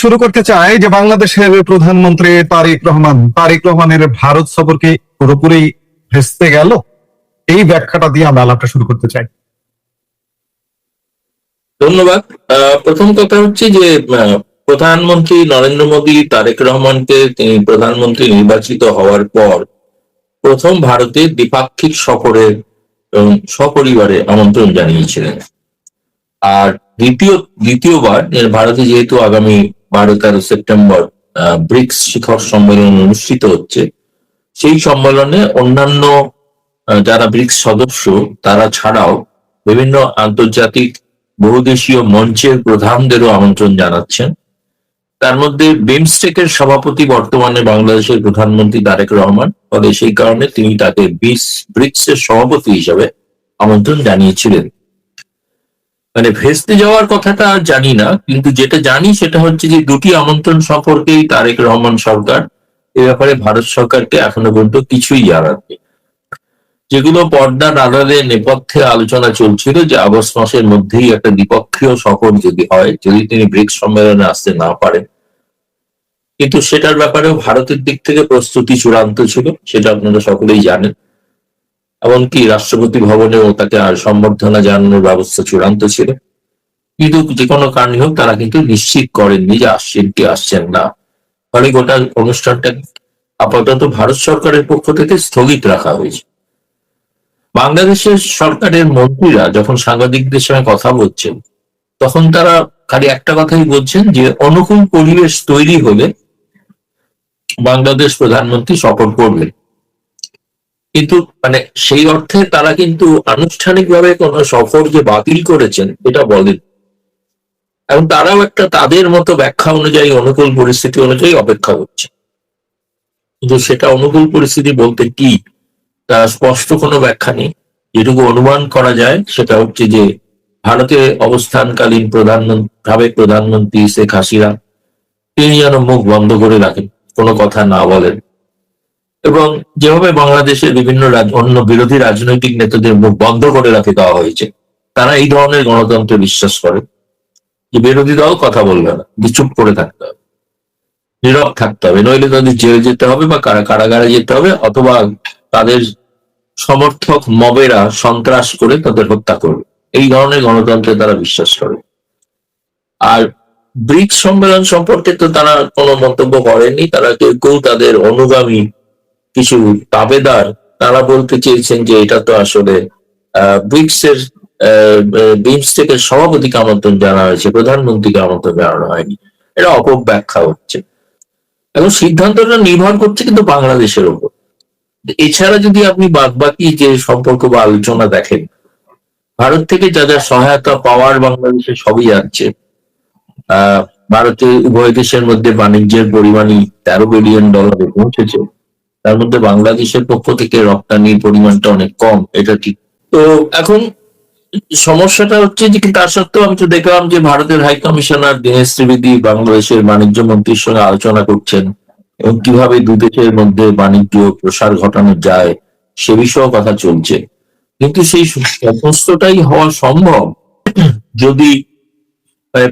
শুরু করতে চাই যে বাংলাদেশের প্রধানমন্ত্রী তারেক রহমানের ভারত সফর কি পুরোপুরি ভেস্তে গেল? এই ব্যাখ্যাটা দিয়ে আমরা আলাপটা শুরু করতে চাই। ধন্যবাদ। প্রথম কথা হচ্ছে যে প্রধানমন্ত্রী নরেন্দ্র মোদী তারেক রহমানকে তিনি প্রধানমন্ত্রী নির্বাচিত হওয়ার পর প্রথম ভারতে দ্বিপাক্ষিক সফরে সপরিবারে আমন্ত্রণ জানিয়েছিলেন। আর দ্বিতীয়বার ভারতে যেহেতু আগামী 12-13 সেপ্টেম্বর ব্রিক্স শিখর সম্মেলন অনুষ্ঠিত হচ্ছে, সেই সম্মেলনে অন্যান্য যারা ব্রিক্স সদস্য তারা ছাড়াও বিভিন্ন আন্তর্জাতিক বহুদেশীয় মঞ্চের প্রধানদেরও আমন্ত্রণ জানাচ্ছেন। তার মধ্যে বিমস্টেকের সভাপতি বর্তমানে বাংলাদেশের প্রধানমন্ত্রী তারেক রহমান, ফলে সেই কারণে তিনি তাকে ব্রিক্স এর সভাপতি হিসাবে আমন্ত্রণ জানিয়েছিলেন। মানে ভেস্তে যাওয়ার কথাটা আর জানি না, কিন্তু যেটা জানি সেটা হচ্ছে যে দুটি আমন্ত্রণ সম্পর্কেই তারেক রহমান সরকার এ ব্যাপারে ভারত সরকারকে এখনো পর্যন্ত কিছুই জানাননি। যেগুলো পর্দার আড়ালে নেপথ্যে আলোচনা চলছিল যে আগস্ট মাসের মধ্যেই একটা দ্বিপক্ষীয় সফর যদি হয়, যদি তিনি ব্রিক্স সম্মেলনে আসতে না পারেন, কিন্তু সেটার ব্যাপারেও ভারতের দিক থেকে প্রস্তুতি চূড়ান্ত ছিল, সেটা আপনারা সকলেই জানেন। এমনকি রাষ্ট্রপতি ভবনেও তাকে আর সম্বর্ধনা জানানোর ব্যবস্থা চূড়ান্ত ছিল। কিন্তু যে কোনো কারণে হোক তারা কিন্তু নিশ্চিত করেননি যে আসছেন কি আসছেন না, ফলে গোটা অনুষ্ঠানটা আপাতত ভারত সরকারের পক্ষ থেকে স্থগিত রাখা হয়েছে। বাংলাদেশের সরকারের মন্ত্রীরা যখন সাংবাদিকদের সঙ্গে কথা বলছেন, তখন তারা খালি একটা কথাই বলছেন যে অনুকূল পরিবেশ তৈরি হলে বাংলাদেশ প্রধানমন্ত্রী সফর করবেন। কিন্তু মানে সেই অর্থে তারা কিন্তু আনুষ্ঠানিকভাবে কোন সফর যে বাতিল করেছেন এটা বলেন, এবং তারাও একটা তাদের মতো ব্যাখ্যা অনুযায়ী অনুকূল পরিস্থিতি অনুযায়ী অপেক্ষা করছে। কিন্তু সেটা অনুকূল পরিস্থিতি বলতে কি তার স্পষ্ট কোনো ব্যাখ্যা নেই। যেটুকু অনুমান করা যায় সেটা হচ্ছে যে ভারতে অবস্থানকালীন সাবেক প্রধানমন্ত্রী শেখ হাসিনা তিনি যেন মুখ বন্ধ করে রাখেন, কোনো কথা না বলেন, এবং যেভাবে বাংলাদেশের বিভিন্ন অন্য বিরোধী রাজনৈতিক নেতাদের মুখ বন্ধ করে রাখে দেওয়া হয়েছে, তারা এই ধরনের গণতন্ত্রে বিশ্বাস করে যে বিরোধী দল কথা বলবে না, চুপ করে থাকতে হবে, নীরব থাকতে হবে, নইলে তাদের জেলে যেতে হবে বা কারাগারে যেতে হবে, অথবা তাদের সমর্থক মবেরা সন্ত্রাস করে তাদের হত্যা করবে। এই ধরনের গণতন্ত্রে তারা বিশ্বাস করে। আর ব্রিক্স সম্মেলন সম্পর্কে তো তারা কোনো মন্তব্য করেনি। তারা কেউ কেউ তাদের অনুগামী কিছু দাবেদার তারা বলতে চেয়েছেন যে এটা তো আসলে ব্রিক্স এর বিমস্টেকের সভাপতিকে আমন্ত্রণ জানানো হয়েছে, প্রধানমন্ত্রীকে আমন্ত্রণ জানানো হয়নি। এটা অপব্যাখ্যা হচ্ছে। এখন সিদ্ধান্তটা নির্ভর করছে কিন্তু বাংলাদেশের উপর। এছাড়া যদি আপনি বাদবাকি যে সম্পর্ক বা আলোচনা দেখেন, ভারত থেকে যা যা সহায়তা পাওয়ার বাংলাদেশে সবই যাচ্ছে। ভারতে উভয় দেশের মধ্যে বাণিজ্যের পরিমাণই $13 বিলিয়ন পৌঁছেছে। তার মধ্যে বাংলাদেশের পক্ষ থেকে রপ্তানির পরিমাণটা অনেক কম, এটা ঠিক। তো এখন সমস্যাটা হচ্ছে যে তার সত্ত্বেও আমি তো দেখলাম যে ভারতের হাই কমিশনার দীনেশ ত্রিবেদী বাংলাদেশের বাণিজ্য মন্ত্রীর সঙ্গে আলোচনা করছেন এবং কিভাবে দু দেশের মধ্যে বাণিজ্য প্রসার ঘটানো যায় সে বিষয়েও কথা চলছে। কিন্তু সেই সমস্তটাই হওয়া সম্ভব যদি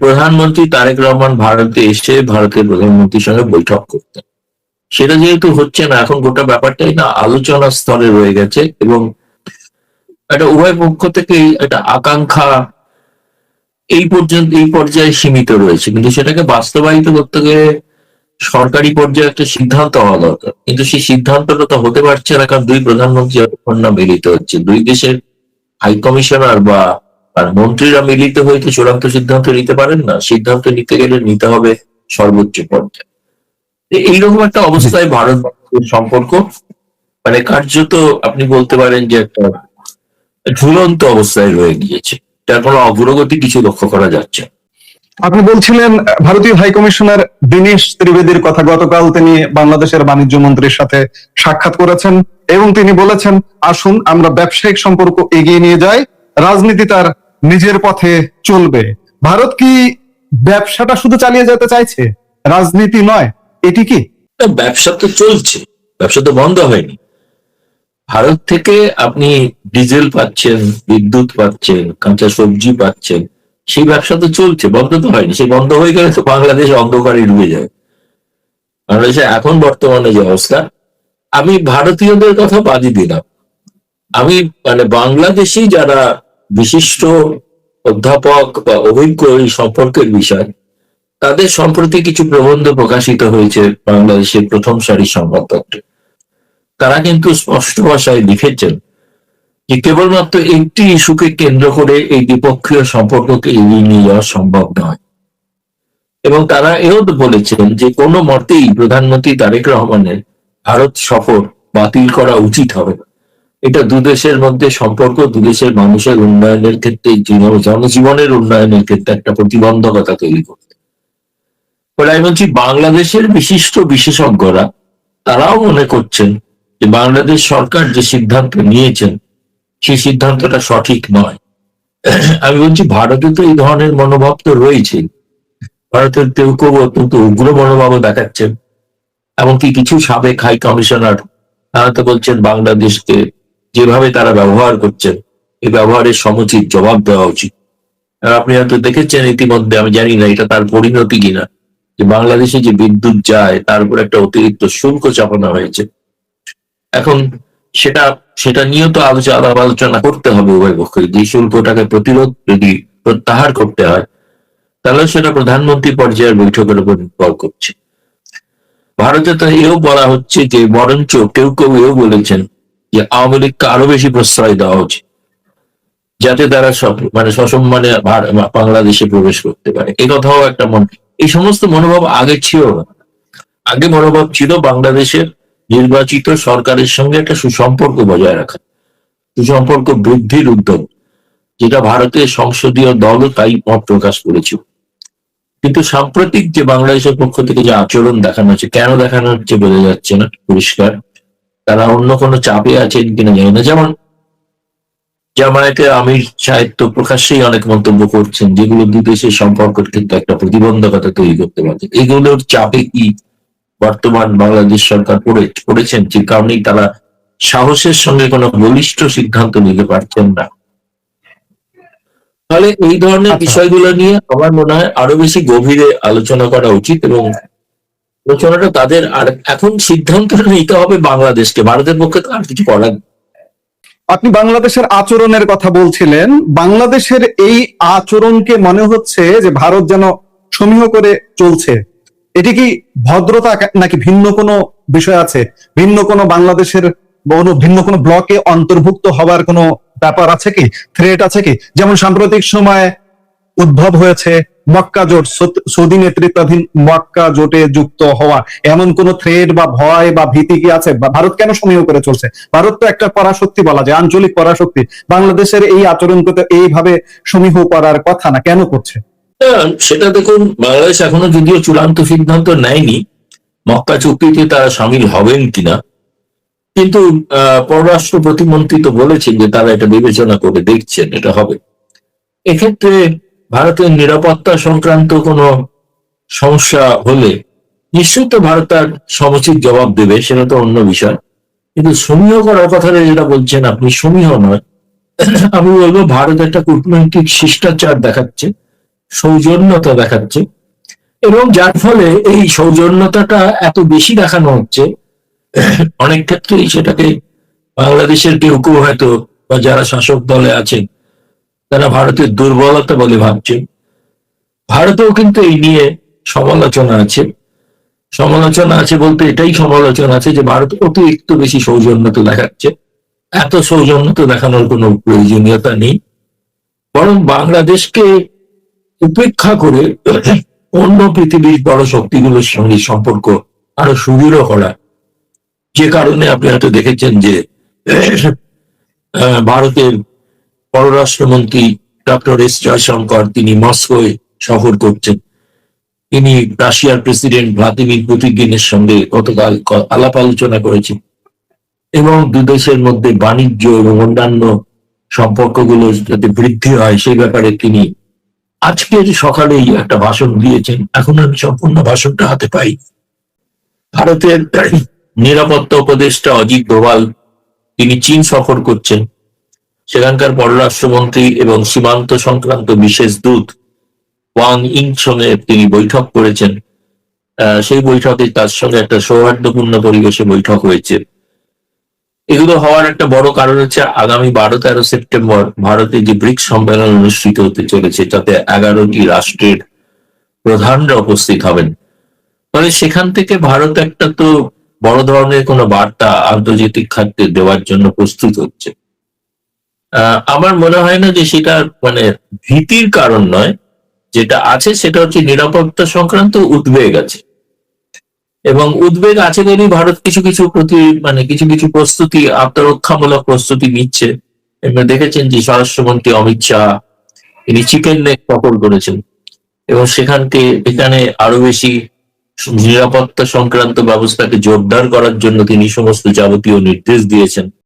প্রধানমন্ত্রী তারেক রহমান ভারতে এসে ভারতের প্রধানমন্ত্রীর সঙ্গে বৈঠক করতেন। সেটা যেহেতু হচ্ছে না, এখন গোটা ব্যাপারটাই না আলোচনার স্তরে রয়ে গেছে, এবং একটা উভয় পক্ষ থেকে একটা আকাঙ্ক্ষা এই পর্যায়ে সীমিত রয়েছে। কিন্তু সেটাকে বাস্তবায়িত করতে গেলে সরকারি পর্যায়ে একটা সিদ্ধান্ত হওয়া দরকার, কিন্তু সেই সিদ্ধান্তটা তো হতে পারছে না, কারণ দুই প্রধানমন্ত্রী যতক্ষণ না মিলিত হচ্ছে, দুই দেশের হাই কমিশনার বা মন্ত্রীরা মিলিত হয়ে তো চূড়ান্ত সিদ্ধান্ত নিতে পারেন না। সিদ্ধান্ত নিতে গেলে নিতে হবে সর্বোচ্চ পর্যায়ে। এইরকম একটা অবস্থায় ভারত সম্পর্ক মানে কার্যত আপনি বলতে পারেন যে একটা ঝুলন্ত অবস্থায় রয়ে গিয়েছে, তার কোনো অগ্রগতি কিছু লক্ষ্য করা যাচ্ছে। আপনি বলছিলেন ভারতীয় হাই কমিশনার দীনেশ ত্রিবেদীর কথা। গতকাল তিনি বাংলাদেশের বাণিজ্য মন্ত্রীর সাথে সাক্ষাৎ করেছেন এবং তিনি বলেছেন, আসুন আমরা ব্যবসায়িক সম্পর্ক এগিয়ে নিয়ে যাই, রাজনীতি তার নিজের পথে চলবে। ভারত কি ব্যবসাটা শুধু চালিয়ে যেতে চাইছে, রাজনীতি নয়? এটি কি? ব্যবসা তো চলছে, ব্যবসা তো বন্ধ হয়নি। ভারত থেকে আপনি ডিজেল পাচ্ছেন, বিদ্যুৎ পাচ্ছেন, কাঁচা সবজি পাচ্ছেন, সেই ব্যবসা তো চলছে, বন্ধ তো হয়নি। সেই বন্ধ হয়ে গেলে তো বাংলাদেশ অন্ধকারে ডুবে যাবে। বাংলাদেশে এখন বর্তমানে যে অবস্থা, আমি ভারতীয়দের কথা বাদই দিলাম, আমি মানে বাংলাদেশি যারা বিশিষ্ট অধ্যাপক বা অভিজ্ঞ এই সম্পর্কের বিষয়, তাদের সম্প্রতি কিছু প্রবন্ধ প্রকাশিত হয়েছে বাংলাদেশের প্রথম সারির সংবাদপত্রে। তারা কিন্তু স্পষ্ট ভাষায় লিখেছেন যে কেবলমাত্র একটি ইস্যুকে কেন্দ্র করে এই দ্বিপক্ষীয় সম্পর্ককে এগিয়ে নিয়ে যাওয়া সম্ভব নয়। এবং তারা এও বলেছেন যে কোনো মতেই প্রধানমন্ত্রী তারেক রহমানের ভারত সফর বাতিল করা উচিত হবে। এটা দুদেশের মধ্যে সম্পর্ক, দুদেশের মানুষের উন্নয়নের ক্ষেত্রে, জনজীবনের উন্নয়নের ক্ষেত্রে একটা প্রতিবন্ধকতা তৈরি করবে। ফলে আমি বলছি, বাংলাদেশের বিশিষ্ট বিশেষজ্ঞরা তারাও মনে করছেন যে বাংলাদেশ সরকার যে সিদ্ধান্ত নিয়েছেন সেই সিদ্ধান্তটা সঠিক নয়। আমি বলছি, ভারতে তো এই ধরনের মনোভাব তো রয়েছে। ভারতের কেউ কেউ অত্যন্ত উগ্র মনোভাবও দেখাচ্ছেন। এমনকি কিছু সাবেক হাই কমিশনার তারা তো বলছেন বাংলাদেশকে যেভাবে তারা ব্যবহার করছেন এই ব্যবহারের সমুচিত জবাব দেওয়া উচিত। আর আপনি হয়তো দেখেছেন ইতিমধ্যে, আমি জানি না এটা তার পরিণতি কিনা, যে বাংলাদেশে যে বিদ্যুৎ যায় তার উপর একটা অতিরিক্ত শুল্ক চাপানো হয়েছে। এখন সেটা নিয়েও তো আলোচনা করতে হবে উভয় পক্ষে। যে শুল্কটাকে প্রত্যাহার করতে হয়, তাহলে সেটা প্রধানমন্ত্রী পর্যায়ের বৈঠকের উপর নির্ভর করছে। ভারতে তো এও বলা হচ্ছে যে, বরঞ্চ কেউ কেউ এও বলেছেন যে আওয়ামী লীগকে আরো বেশি প্রশ্রয় দেওয়া উচিত, যাতে তারা সসম্মানে বাংলাদেশে প্রবেশ করতে পারে। এই কথাও একটা এই সমস্ত মনোভাব আগে ছিল না। আগে মনোভাব ছিল বাংলাদেশের নির্বাচিত সরকারের সঙ্গে একটা সুসম্পর্ক বজায় রাখা, সুসম্পর্ক বৃদ্ধির উদ্যোগ, যেটা ভারতের সংসদীয় দলও তাই মত প্রকাশ করেছিল। কিন্তু সাম্প্রতিক যে বাংলাদেশের পক্ষ থেকে যে আচরণ দেখানো হচ্ছে, কেন দেখানো হচ্ছে বোঝা যাচ্ছে না পরিষ্কার। তারা অন্য কোনো চাপে আছেন কিনা জানি না। যেমন জামায়াতে আমির সাহেব তো প্রকাশ্যেই অনেক মন্তব্য করছেন যেগুলো দুদেশের সম্পর্কের কিন্তু একটা প্রতিবন্ধকতা তৈরি করতে পারে। এগুলোর চাপে কি বর্তমান বাংলাদেশ সরকার পড়েছেন, যে কারণেই তারা সাহসের সঙ্গে কোনো বলিষ্ঠ সিদ্ধান্ত নিতে পারছেন না। তাহলে এই ধরনের বিষয়গুলো নিয়ে আমার মনে হয় আরো বেশি গভীরে আলোচনা করা উচিত, এবং আলোচনাটা তাদের, আর এখন সিদ্ধান্ত নিতে হবে বাংলাদেশকে, ভারতের পক্ষে তো আর কিছু করার নেই। আপনি বাংলাদেশের আচরণের কথা বলছিলেন, বাংলাদেশের এই আচরণকে মনে হচ্ছে যে ভারত যেন সমীহ করে চলছে। এটি কি ভদ্রতা নাকি ভিন্ন কোনো বিষয় আছে? ভিন্ন কোনো বাংলাদেশের ভিন্ন কোনো ব্লকে অন্তর্ভুক্ত হওয়ার কোনো ব্যাপার আছে কি, থ্রেট আছে কি? যেমন সাম্প্রতিক সময়ে উদ্ভব হয়েছে মক্কা জোট, সৌদি নেতৃত্বাধীন মক্কা জোটে যুক্ত হওয়া, এমন কোন থ্রেড বা ভয় বা ভীতি কি আছে? ভারত কেন সমীহ করে চলছে? ভারত তো একটা পরাশক্তি বলা যায়, আঞ্চলিক পরাশক্তি। বাংলাদেশের এই আচরণকে তো এইভাবে সমীহ করার কথা না, কেন করছে? সেটা দেখুন, বাংলাদেশ এখনো যদিও চূড়ান্ত সিদ্ধান্ত নেয়নি মক্কা চুক্তিতে তারা সামিল হবেন কিনা, কিন্তু পররাষ্ট্র প্রতিমন্ত্রী তো বলেছেন যে তারা এটা বিবেচনা করে দেখছেন এটা হবে। এক্ষেত্রে ভারতের নিরাপত্তা সংক্রান্ত কোনো সমস্যা হলে নিশ্চয়ই তো ভারত তার সমুচিত জবাব দেবে, সেটা তো অন্য বিষয়। কিন্তু সমীহ করার কথাটা যেটা বলছেন আপনি, সমীহ নয়, আমি বলবো ভারত একটা কূটনৈতিক শিষ্টাচার দেখাচ্ছে, সৌজন্যতা দেখাচ্ছে, এবং যার ফলে এই সৌজন্যতাটা এত বেশি দেখানো হচ্ছে, অনেক ক্ষেত্রেই সেটাকে বাংলাদেশের কেউ কেউ হয়তো বা যারা শাসক দলে আছেন তারা ভারতের দুর্বলতা বলে ভাবছেন। ভারতেও কিন্তু এই নিয়ে সমালোচনা আছে। সমালোচনা আছে বলতে এটাই সমালোচনা আছে যে ভারত অতিরিক্ত বেশি সৌজন্যতা দেখাচ্ছে। এত সৌজন্যতা দেখানোর কোনো প্রয়োজনীয়তা নেই, বরং বাংলাদেশকে উপেক্ষা করে অন্য পৃথিবীর বড় শক্তিগুলোর সঙ্গে সম্পর্ক আরো সুদৃঢ় করা। যে কারণে আপনি হয়তো দেখেছেন যে ভারতের পররাষ্ট্রমন্ত্রী ডক্টর এস জয়শঙ্কর তিনি মস্কোয় সফর করছেন। তিনি রাশিয়ার প্রেসিডেন্ট ভ্লাদিমির পুতিনের সঙ্গে গতকাল আলাপ আলোচনা করেছেন, এবং দুদেশের মধ্যে বাণিজ্য এবং অন্যান্য সম্পর্কগুলো যাতে বৃদ্ধি হয় সেই ব্যাপারে তিনি আজকের সকালেই একটা ভাষণ দিয়েছেন। এখন আমি সম্পূর্ণ ভাষণটা হাতে পাই। ভারতের নিরাপত্তা উপদেষ্টা অজিত ডোভাল তিনি চীন সফর করছেন। সেখানকার পররাষ্ট্রমন্ত্রী এবং সীমান্ত সংক্রান্ত বিশেষ দূত ওয়াং ইং সঙ্গে তিনি বৈঠক করেছেন। সেই বৈঠকে তার সঙ্গে একটা সৌহার্দ্যপূর্ণ পরিবেশে বৈঠক হয়েছে। এগুলো হওয়ার একটা বড় কারণ হচ্ছে আগামী 12-13 সেপ্টেম্বর ভারতে যে ব্রিক্স সম্মেলন অনুষ্ঠিত হতে চলেছে, তাতে 11টি রাষ্ট্রের প্রধানরা উপস্থিত হবেন। ফলে সেখান থেকে ভারত একটা তো বড় ধরনের কোনো বার্তা আন্তর্জাতিক খাতে দেওয়ার জন্য প্রস্তুত হচ্ছে। আমার মনে হয় না যে সেটা মানে ভীতির কারণ নয়, যেটা আছে সেটা হচ্ছে নিরাপত্তা সংক্রান্ত উদ্বেগ আছে, এবং উদ্বেগ আছে বলেই ভারত কিছু কিছু প্রস্তুতি, আত্মরক্ষামূলক প্রস্তুতি নিচ্ছে। এবার দেখেছেন যে স্বরাষ্ট্রমন্ত্রী অমিত শাহ তিনি চিকেন নেক সফর করেছেন, এবং এখানে আরো বেশি নিরাপত্তা সংক্রান্ত ব্যবস্থাকে জোরদার করার জন্য তিনি সমস্ত যাবতীয় নির্দেশ দিয়েছেন।